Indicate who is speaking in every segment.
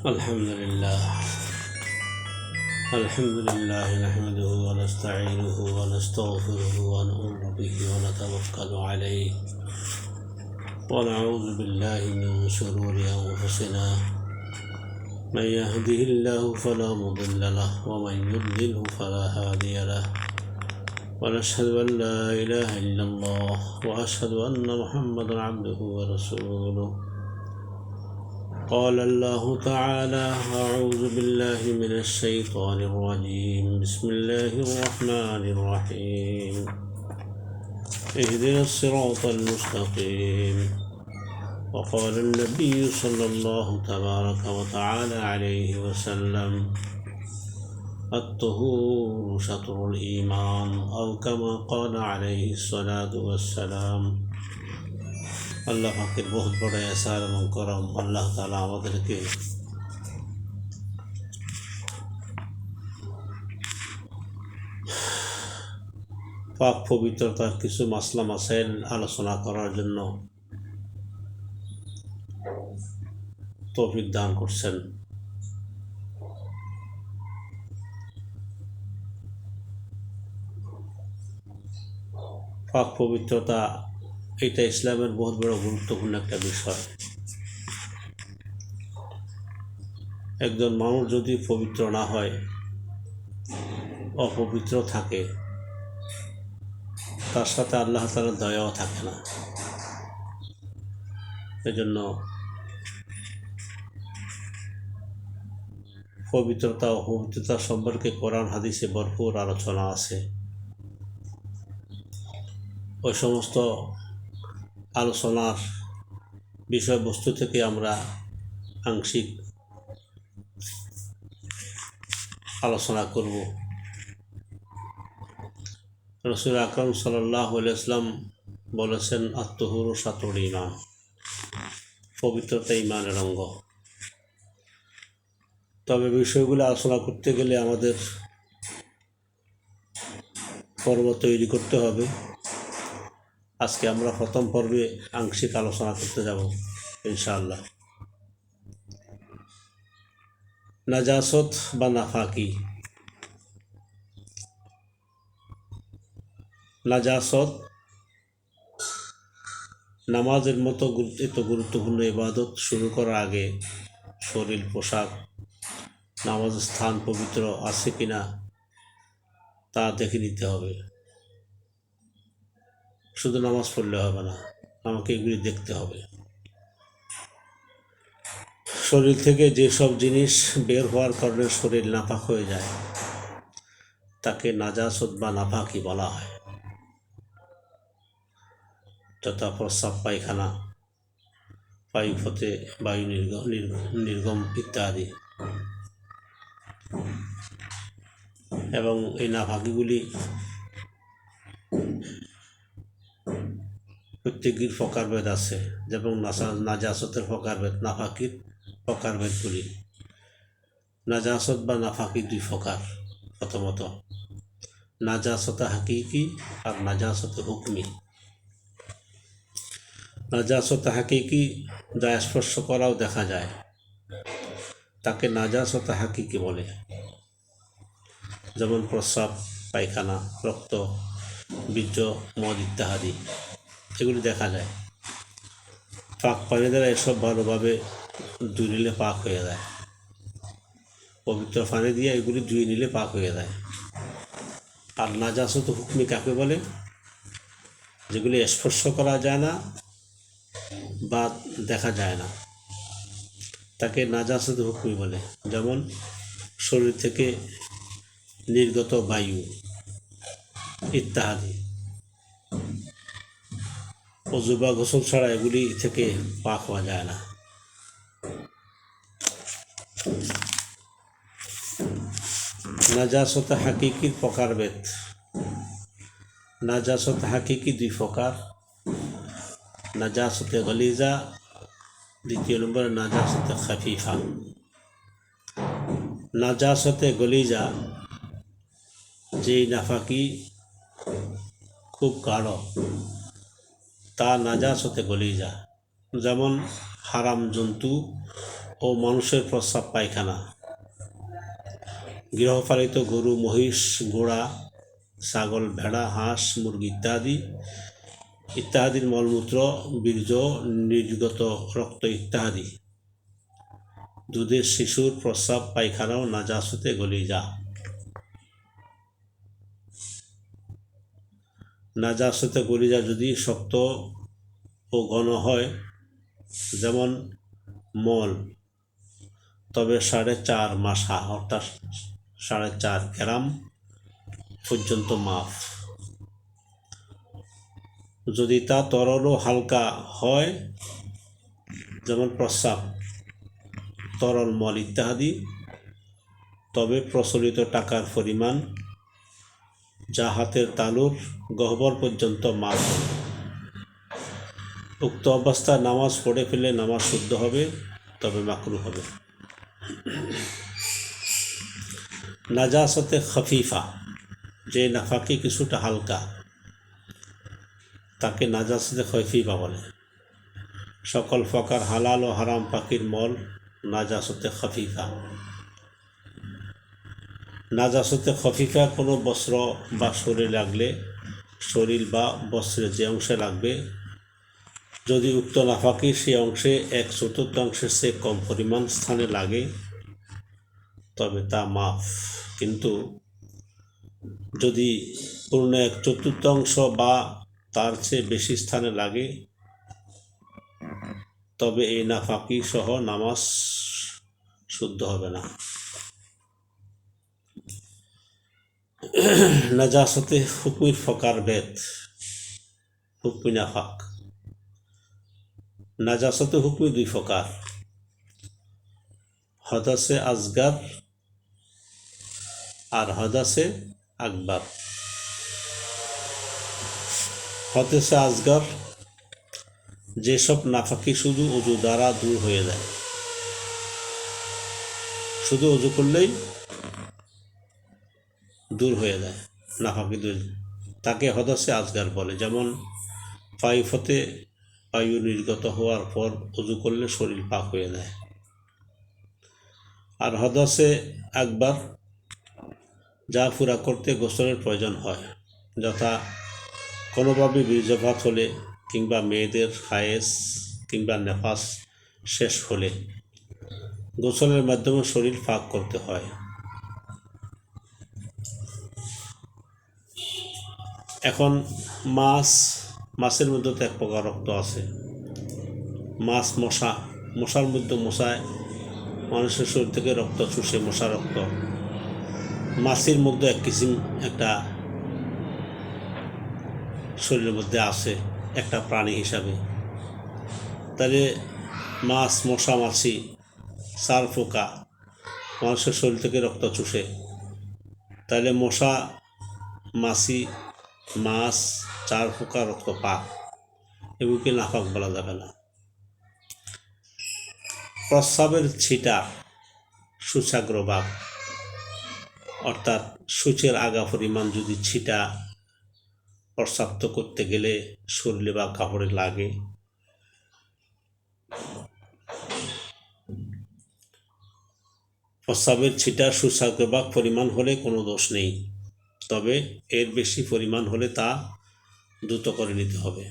Speaker 1: الحمد لله نحمده ونستعينه ونستغفره ونؤمن به ونتوكل عليه ونعوذ بالله من شرور أنفسنا من يهده الله فلا مضل له ومن يضلله فلا هادي له ونشهد أن لا إله إلا الله وأشهد أن محمدا عبده ورسوله. قال الله تعالى: أعوذ بالله من الشيطان الرجيم. بسم الله الرحمن الرحيم. اهدنا الصراط المستقيم. وقال النبي صلى الله تبارك وتعالى عليه وسلم: الطهور شطر الإيمان، أو كما قال عليه الصلاة والسلام. আল্লাহ পাকের বহুত বড় এহসান এবং করম, আল্লাহ তাআলা আমাদেরকে পাক পবিত্রতার কিছু মাসলা মাসাইল আলোচনা করার জন্য তৌফিক দান করছেন। পাক পবিত্রতা এটা ইসলামের বহুত বড় গুরুত্বপূর্ণ একটা বিষয়। একজন মানুষ যদি পবিত্র না হয়, অপবিত্র থাকে, তার সাথে আল্লাহ তাআলার দয়াও থাকে না। এজন্য পবিত্রতা ও অপবিত্রতা সম্পর্কে কোরআন হাদিসে ভরপুর আলোচনা আছে। ওই সমস্ত আলোচনার বিষয়বস্তু থেকে আমরা আংশিক আলোচনা করব। রাসূল আকরাম সাল্লাল্লাহু আলাইহি ওয়াসাল্লাম বলেছেন, আত-তুহুরু শাতরুল ঈমান, পবিত্রতা ঈমানের অঙ্গ। তবে বিষয়গুলো আলোচনা করতে গেলে আমাদের পর্ব তৈরি করতে হবে। আজকে আমরা প্রথম পর্বে আংশিক আলোচনা করতে যাব ইনশাআল্লাহ। নাজাসত বা নাফাকি। নাজাসত নামাজের মতো গুরুত্বপূর্ণ ইবাদত শুরু করার আগে শরীর, পোশাক, নামাজের স্থান পবিত্র আছে কিনা তা দেখে নিতে হবে। শুধু নামাজ পড়লে হবে না, আমাকে এগুলি দেখতে হবে। শরীর থেকে যেসব জিনিস বের হওয়ার কারণে শরীর নাপাক হয়ে যায় তাকে নাজাসত বা নাপাকি বলা হয়। যথা প্রস্রাব, পায়খানা, পায়ু পথে বায়ু নির্গম ইত্যাদি। এবং এই নাপাকিগুলি প্রত্যেকের প্রকারভেদ আছে, যেমন নাজাসতের প্রকারভেদ, নাফাকির প্রকারভেদগুলি। নাজাসত বা নাফাকি দুই প্রকার। প্রথমত নাজাসতে হাকিকি আর নাজাসতে হুকমি। নাজাসতে হাকিকি যা স্পর্শ করাও দেখা যায় তাকে নাজাসতে হাকিকি বলে। যেমন প্রস্রাব, পায়খানা, রক্ত, বীর্য, মদ ইত্যাদি, এগুলি দেখা যায়। পাক পানি দ্বারা এসব ভালোভাবে ধুয়ে নিলে পাক হয়ে যায়। পবিত্র পানি দিয়ে এগুলি ধুয়ে নিলে পাক হয়ে যায়। আর নাজাসত হুকমি কাকে বলে? যেগুলি স্পর্শ করা যায় না বা দেখা যায় না তাকে নাজাসত হুকমি বলে। যেমন শরীর থেকে নির্গত বায়ু ইত্যাদি। ওযু বা গোসল ছাড়া এগুলি থেকে পাক হওয়া যায় না। নাজাসতে হাকিকির প্রকারভেদ। নাজাসতে হাকিকি দুই প্রকার। নাজাসতে গলিজা, দ্বিতীয় নম্বর নাজাসতে খাফিফা। নাজাসতে গলিজা যেই নাফাকি খুব গাঢ় তা নাজাসতে গলিজা। যেমন হারাম জন্তু ও মানুষের প্রস্রাব পায়খানা, গৃহপালিত গরু, মহিষ, ঘোড়া, ছাগল, ভেড়া, হাঁস, মুরগি ইত্যাদির মলমূত্র, বীর্য, নির্গত রক্ত ইত্যাদি। দুধের শিশুর প্রস্রাব পায়খানাও নাজাসতে গলিজা। নাজাসতে গলিজা যদি শক্ত ও ঘন হয়, যেমন মল, তবে 4.5 মাসা অর্থাৎ 4.5 গ্রাম পর্যন্ত মাপ। যদি তা তরল ও হালকা হয়, যেমন প্রস্রাব, তরল মল ইত্যাদি, তবে প্রচলিত টাকার পরিমাণ, যা হাতের তালুর গহ্বর পর্যন্ত মাপ হবে। উক্ত অবস্থায় নামাজ পড়ে ফেললে নামাজ শুদ্ধ হবে, তবে মাকরুহ হবে। নাজাসতে খফিফা, যে নাফাকি কিছুটা হালকা, তাকে নাজাসতে খফিফা বলে। সকল প্রকার হালাল ও হারাম পাখির মল নাজাসতে খফিফা। নাজাসতে খফিফা কোনো বস্ত্র বা শরীর লাগলে, শরীর বা বস্ত্রের যে অংশে লাগবে, যদি উক্ত নাফাকি সেই অংশে 1/4 চেয়ে কম পরিমাণ স্থানে লাগে, তবে তা মাফ। কিন্তু যদি পূর্ণ 1/4 বা তার চেয়ে বেশি স্থানে লাগে, তবে এই নাফাকি সহ নামাজ শুদ্ধ হবে না। নাজাসতে হুকমির ফকার ভেদ, হুকমি নাফাক। নাজাসতে হুকমি 2 প্রকার, হদাসে আসগার আর হদাসে আকবার। হদাসে আসগার যেসব নাফাকি শুধু অজু দ্বারা দূর হয়ে যায়, শুধু অজু করলেই দূর হয়ে যায় নাফাকি দূর, তাকে হদাসে আসগার বলে। যেমন পাইপ হতে বায়ু নির্গত হওয়ার পর অজু করলে শরীর পাক হয়ে যায়। আর হদাসে আকবার যা পুরা করতে গোসলের প্রয়োজন হয়, যথা কোনোভাবে বীর্যপাত হলে, কিংবা মেয়েদের হায়েস কিংবা নেফাস শেষ হলে গোসলের মাধ্যমে শরীর পাক করতে হয়। এখন মাছের মধ্যে তো 1 প্রকার রক্ত আছে। মাছ, মশার মধ্যে মশায় মানুষের শরীর থেকে রক্ত চুষে, মশা রক্ত। মাছের মধ্যে এক কিসিম একটা শরীরের মধ্যে আছে, একটা প্রাণী হিসাবে। তাহলে মাছ, মশা, মাছি, 4 পোকা মানুষের শরীর থেকে রক্ত চুষে। তাহলে মশা, মাছি, মাছ, 4 পোকা রক্ত পাক, এগুলোকে নাপাক বলা যাবে না। প্রস্রাবের ছিটা সূচাগ্রভাগ, অর্থাৎ সূচের আগা পরিমাণ যদি ছিটা প্রস্রাব করতে গেলে শরীরে বা কাপড়ে লাগে, প্রস্রাবের ছিটা সূচাগ্রভাগ পরিমাণ হলে কোনো দোষ নেই, তবে এর বেশি পরিমাণ হলে তা দ্রুত করে নিতে হবে,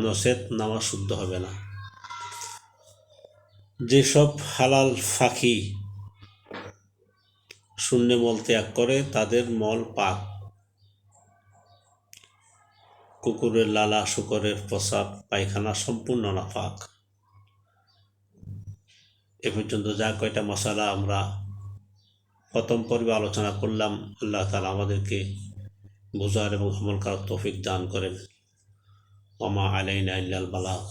Speaker 1: নচেৎ নামাজ শুদ্ধ হবে না। যেসব হালাল পাখি শূন্যে মল ত্যাগ করে, তাদের মল পাক। কুকুরের লালা, শূকরের প্রস্রাব পায়খানা সম্পূর্ণ নাপাক। এ পর্যন্ত যা কয়টা মশালা আমরা প্রথম পর্বে আলোচনা করলাম, আল্লাহ তাআলা আমাদেরকে বুঝার এবং আমল করার তৌফিক দান করেন। ওয়া মা আলাইনা ইল্লাল বালাগ।